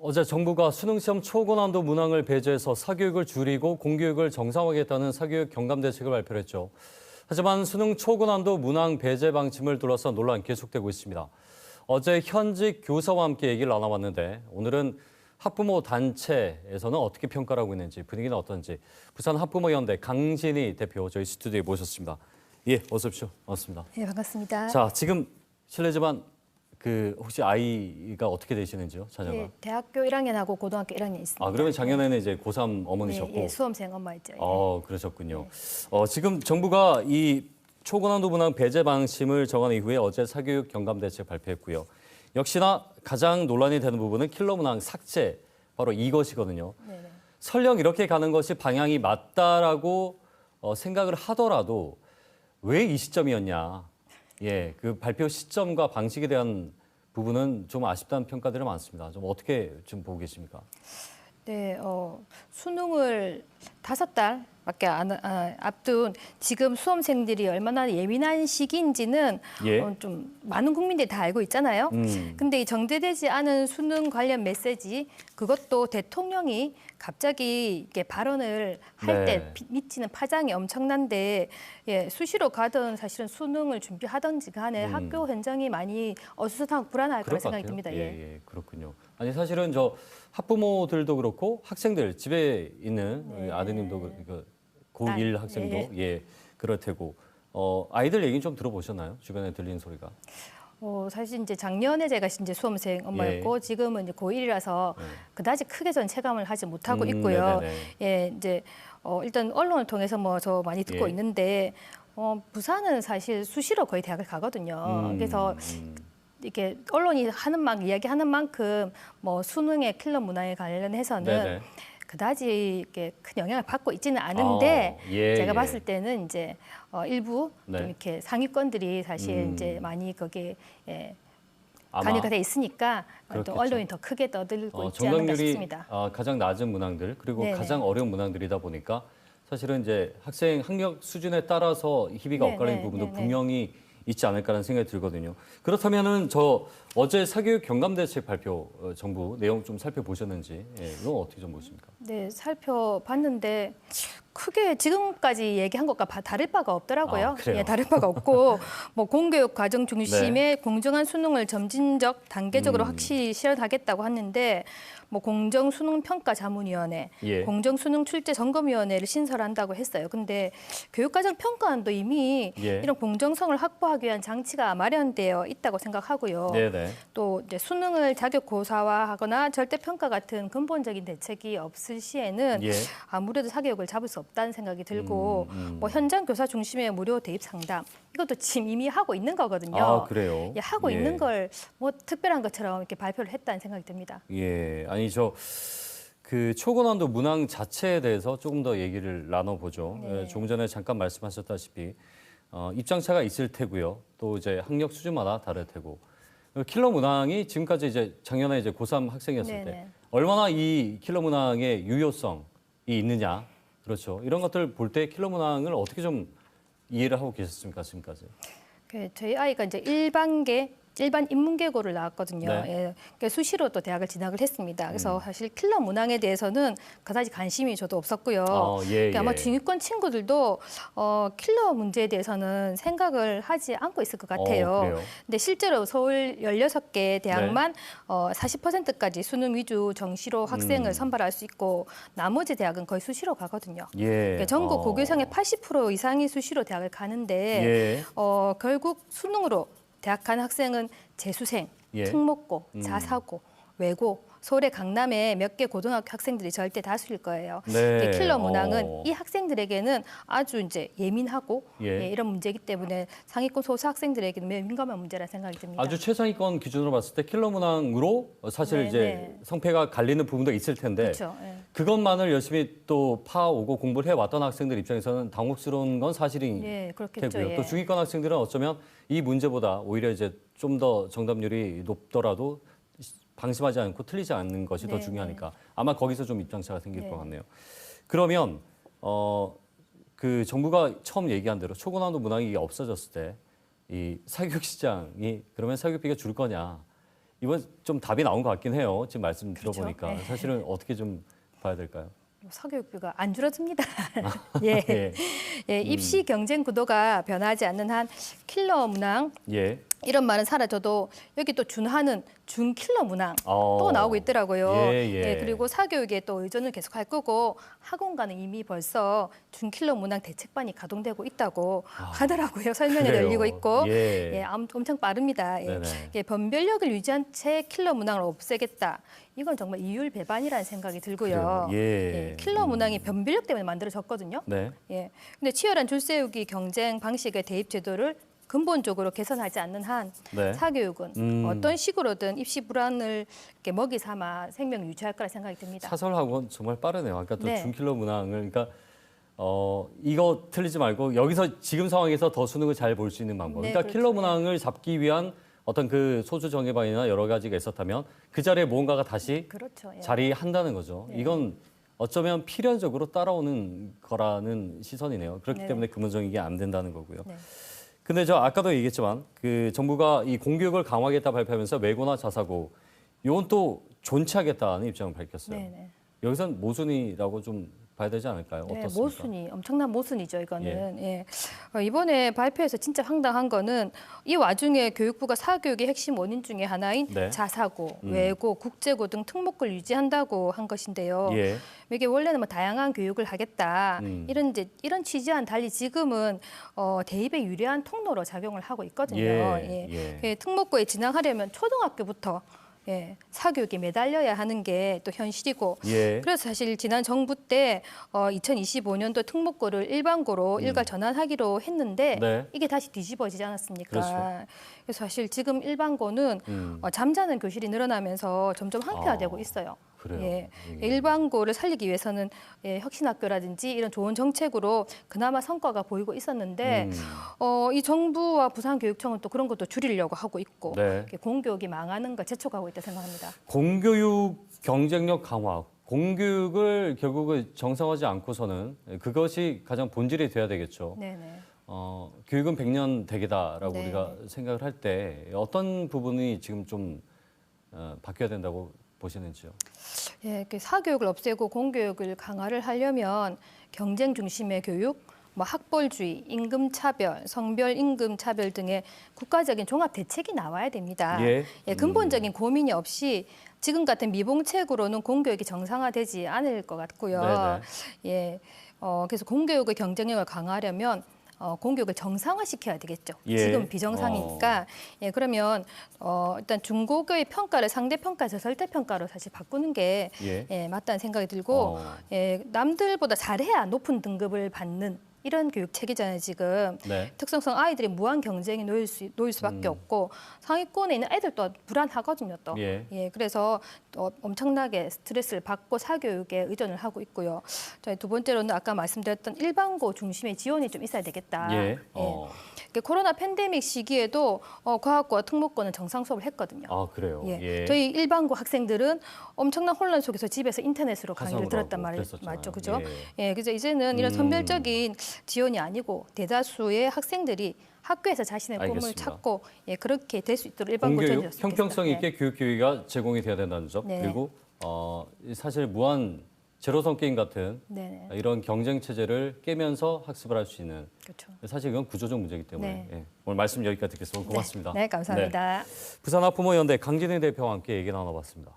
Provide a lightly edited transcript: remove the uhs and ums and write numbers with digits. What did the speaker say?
어제 정부가 수능시험 초고난도 문항을 배제해서 사교육을 줄이고 공교육을 정상화하겠다는 사교육 경감 대책을 발표를 했죠. 하지만 수능 초고난도 문항 배제 방침을 둘러싼 논란이 계속되고 있습니다. 어제 현직 교사와 함께 얘기를 나눠봤는데 오늘은 학부모 단체에서는 어떻게 평가를 하고 있는지 분위기는 어떤지 부산 학부모연대 강진희 대표 저희 스튜디오에 모셨습니다. 예, 어서 오십시오. 반갑습니다. 네, 반갑습니다. 자, 지금 실례지만 혹시 아이가 어떻게 되시는지요, 자녀가? 네, 대학교 1학년하고 고등학교 1학년 있습니다. 아, 그러면 작년에는 이제 고3 어머니셨고. 네, 수험생 엄마였죠. 그러셨군요. 네. 지금 정부가 이 초고난도 문항 배제 방침을 정한 이후에 어제 사교육 경감 대책 발표했고요. 역시나 가장 논란이 되는 부분은 킬러 문항 삭제, 바로 이것이거든요. 네네. 설령 이렇게 가는 것이 방향이 맞다라고 생각을 하더라도 왜 이 시점이었냐. 예, 그 발표 시점과 방식에 대한 부분은 좀 아쉽다는 평가들이 많습니다. 좀 어떻게 좀 보고 계십니까? 네, 수능을 5달밖에 앞둔 지금 수험생들이 얼마나 예민한 시기인지는 예. 좀 많은 국민들이 다 알고 있잖아요. 근데 이 정제되지 않은 수능 관련 메시지, 그것도 대통령이 갑자기 이렇게 발언을 할 때 네. 미치는 파장이 엄청난데, 예, 수시로 가든 사실은 수능을 준비하든지 간에 학교 현장이 많이 어수선하고 불안할 그럴 거라 것 생각이 같아요. 듭니다. 예, 그렇군요. 아니 사실은 저 학부모들도 그렇고 학생들 집에 있는 네. 아드님도 고1 학생도 예. 예, 그럴 테고 아이들 얘기는 좀 들어보셨나요? 주변에 들리는 소리가. 사실 이제 작년에 제가 이제 수험생 엄마였고 지금은 이제 고1이라서 네. 그다지 크게 전 체감을 하지 못하고 있고요. 네네네. 예, 이제 일단 언론을 통해서 뭐 저 많이 듣고 예. 있는데 부산은 사실 수시로 거의 대학을 가거든요. 그래서 이렇게 언론이 이야기하는 만큼 뭐 수능의 킬러 문화에 관련해서는 네네. 그다지 이렇게 큰 영향을 받고 있지는 않은데 예, 제가 예. 봤을 때는 이제 일부 네. 좀 이렇게 상위권들이 사실 이제 많이 거기에 아마 관여가 돼 있으니까 또 그렇겠죠. 언론이 더 크게 떠들고 있지 않을까 정답률이 싶습니다. 가장 낮은 문항들 그리고 네네. 가장 어려운 문항들이다 보니까 사실은 이제 학생 학력 수준에 따라서 희비가 네네, 엇갈리는 부분도 네네. 분명히 있지 않을까라는 생각이 들거든요. 그렇다면은 저 어제 사교육 경감대책 발표 정부 내용 좀 살펴보셨는지 이건 어떻게 좀 보십니까? 네, 살펴봤는데 크게 지금까지 얘기한 것과 다를 바가 없더라고요. 아, 그래요? 예, 다를 바가 없고 뭐 공교육 과정 중심의 공정한 수능을 점진적 단계적으로 확실히 실현하겠다고 하는데 뭐 공정 수능 평가 자문위원회, 예. 공정 수능 출제 점검위원회를 신설한다고 했어요. 근데 교육과정 평가원도 이미 예. 이런 공정성을 확보하기 위한 장치가 마련되어 있다고 생각하고요. 네네. 또 이제 수능을 자격 고사화하거나 절대 평가 같은 근본적인 대책이 없을 시에는 예. 아무래도 사교육을 잡을 수 없다는 생각이 들고 뭐 현장 교사 중심의 무료 대입 상담 이것도 지금 이미 하고 있는 거거든요. 아, 그래요? 예, 하고 예. 있는 걸 뭐 특별한 것처럼 이렇게 발표를 했다는 생각이 듭니다. 예, 아니 그 초고난도 문항 자체에 대해서 조금 더 얘기를 나눠보죠. 네. 예, 조금 전에 잠깐 말씀하셨다시피 입장차가 있을 테고요. 또 이제 학력 수준마다 다를 테고 킬러 문항이 지금까지 이제 작년에 이제 고3 학생이었을 때 네네. 얼마나 이 킬러 문항의 유효성이 있느냐, 그렇죠. 이런 것들 볼 때 킬러 문항을 어떻게 좀 이해를 하고 계셨습니까 지금까지? 저희 아이가 이제 일반 인문계고를 나왔거든요. 네. 예, 그러니까 수시로 또 대학을 진학을 했습니다. 그래서 사실 킬러 문항에 대해서는 그다지 관심이 저도 없었고요. 예, 그러니까 아마 예. 중위권 친구들도 킬러 문제에 대해서는 생각을 하지 않고 있을 것 같아요. 그래요? 근데 실제로 서울 16개 대학만 40%까지 수능 위주 정시로 학생을 선발할 수 있고 나머지 대학은 거의 수시로 가거든요. 예. 그러니까 전국 고교생의 80% 이상이 수시로 대학을 가는데 예. 결국 수능으로 대학 간 학생은 재수생, 예. 특목고, 자사고, 외고, 서울의 강남에 몇 개 고등학교 학생들이 절대 다수일 거예요. 네. 킬러 문항은 이 학생들에게는 아주 이제 예민하고 예. 이런 문제이기 때문에 상위권 소수 학생들에게는 매우 민감한 문제라 생각이 듭니다. 아주 최상위권 기준으로 봤을 때 킬러 문항으로 사실 네, 이제 네. 성패가 갈리는 부분도 있을 텐데 그렇죠. 예. 그것만을 열심히 또 파오고 공부를 해왔던 학생들 입장에서는 당혹스러운 건 사실인 예, 그렇겠죠. 테고요. 예. 또 중위권 학생들은 어쩌면 이 문제보다 오히려 이제 좀 더 정답률이 높더라도 방심하지 않고 틀리지 않는 것이 더 네, 중요하니까 아마 거기서 좀 입장차가 생길 네. 것 같네요. 그러면 그 정부가 처음 얘기한 대로 초고난도 문항이 없어졌을 때 이 사교육 시장이 그러면 사교육비가 줄 거냐 이번 좀 답이 나온 것 같긴 해요. 지금 말씀 그렇죠. 들어보니까 네. 사실은 어떻게 좀 봐야 될까요? 사교육비가 안 줄어듭니다. 예. 예. 예, 입시 경쟁 구도가 변하지 않는 한 킬러 문항 예. 이런 말은 사라져도 여기 또 준하는 준킬러 문항 또 나오고 있더라고요. 예. 그리고 사교육에 또 의존을 계속할 거고 학원가는 이미 벌써 준킬러 문항 대책반이 가동되고 있다고 하더라고요. 설명회 그래요. 열리고 있고 예. 엄청 빠릅니다. 네네. 변별력을 유지한 채 킬러 문항을 없애겠다. 이건 정말 이율 배반이라는 생각이 들고요. 그래요. 예. 킬러 문항이 변별력 때문에 만들어졌거든요. 네. 근데 치열한 줄세우기 경쟁 방식의 대입 제도를 근본적으로 개선하지 않는 한 네. 사교육은 어떤 식으로든 입시 불안을 이렇게 먹이 삼아 생명 유지할 거라 생각이 듭니다. 사설학원 정말 빠르네요. 아까 또 네. 준킬러 문항을 그러니까 이거 틀리지 말고 여기서 지금 상황에서 더 수능을 잘 볼 수 있는 방법. 네, 그러니까 그렇죠. 킬러 문항을 잡기 위한 어떤 그 소수 정예방이나 여러 가지가 있었다면 그 자리에 무언가가 다시 그렇죠. 예. 자리한다는 거죠. 이건 어쩌면 필연적으로 따라오는 거라는 시선이네요. 그렇기 네. 때문에 근본적인 게 안 된다는 거고요. 네. 근데 저 아까도 얘기했지만 그 정부가 이 공교육을 강화하겠다 발표하면서 외고나 자사고 이건 또 존치하겠다는 입장을 밝혔어요. 네네. 여기선 모순이라고 좀 봐야 되지 않을까요? 네, 어떻습니까? 모순이 엄청난 모순이죠 이거는. 이번에 발표에서 진짜 황당한 거는 이 와중에 교육부가 사교육의 핵심 원인 중에 하나인 네. 자사고, 외고, 국제고 등 특목고를 유지한다고 한 것인데요. 예. 이게 원래는 뭐 다양한 교육을 하겠다 이런 취지와는 달리 지금은 대입에 유리한 통로로 작용을 하고 있거든요. 특목고에 진학하려면 초등학교부터 사교육에 매달려야 하는 게 또 현실이고 그래서 사실 지난 정부 때 2025년도 특목고를 일반고로 일괄 전환하기로 했는데 네. 이게 다시 뒤집어지지 않았습니까? 그렇죠. 그래서 사실 지금 일반고는 잠자는 교실이 늘어나면서 점점 항폐화되고 있어요. 그래요. 일반고를 살리기 위해서는 혁신학교라든지 이런 좋은 정책으로 그나마 성과가 보이고 있었는데 이 정부와 부산교육청은 또 그런 것도 줄이려고 하고 있고 네. 공교육이 망하는 걸 재촉하고 있다 생각합니다. 공교육 경쟁력 강화, 공교육을 결국은 정상화하지 않고서는 그것이 가장 본질이 돼야 되겠죠. 네네. 교육은 100년 대계다라고 네. 우리가 생각을 할 때 어떤 부분이 지금 좀 바뀌어야 된다고 보시는지요? 사교육을 없애고 공교육을 강화를 하려면 경쟁 중심의 교육, 학벌주의, 임금차별, 성별 임금차별 등의 국가적인 종합 대책이 나와야 됩니다. 근본적인 고민이 없이 지금 같은 미봉책으로는 공교육이 정상화되지 않을 것 같고요. 그래서 공교육의 경쟁력을 강화하려면 공교육을 정상화시켜야 되겠죠. 지금 비정상이니까. 그러면 일단 중고교의 평가를 상대평가에서 절대평가로 사실 바꾸는 게 맞다는 생각이 들고 남들보다 잘해야 높은 등급을 받는 이런 교육 체계잖아요, 지금. 특성상 아이들이 무한 경쟁에 놓일 수밖에 없고 상위권에 있는 애들도 불안하거든요, 또. 그래서 엄청나게 스트레스를 받고 사교육에 의존을 하고 있고요. 두 번째로는 아까 말씀드렸던 일반고 중심의 지원이 좀 있어야 되겠다. 코로나 팬데믹 시기에도 과학고와 특목고는 정상 수업을 했거든요. 아, 그래요? 저희 일반고 학생들은 엄청난 혼란 속에서 집에서 인터넷으로 강의를 들었단 말이죠. 그죠? 그래서 이제는 이런 선별적인 지원이 아니고 대다수의 학생들이 학교에서 자신의 꿈을 알겠습니다. 찾고 그렇게 될 수 있도록 일반고 공교육, 전이었습니다. 형평성 있게 교육 기회가 제공이 돼야 된다는 점. 그리고 사실 무한 제로섬 게임 같은 이런 경쟁 체제를 깨면서 학습을 할 수 있는. 그렇죠. 사실 이건 구조적 문제이기 때문에 오늘 말씀 여기까지 듣겠습니다. 고맙습니다. 네, 감사합니다. 부산학부모연대 강진희 대표와 함께 얘기 나눠봤습니다.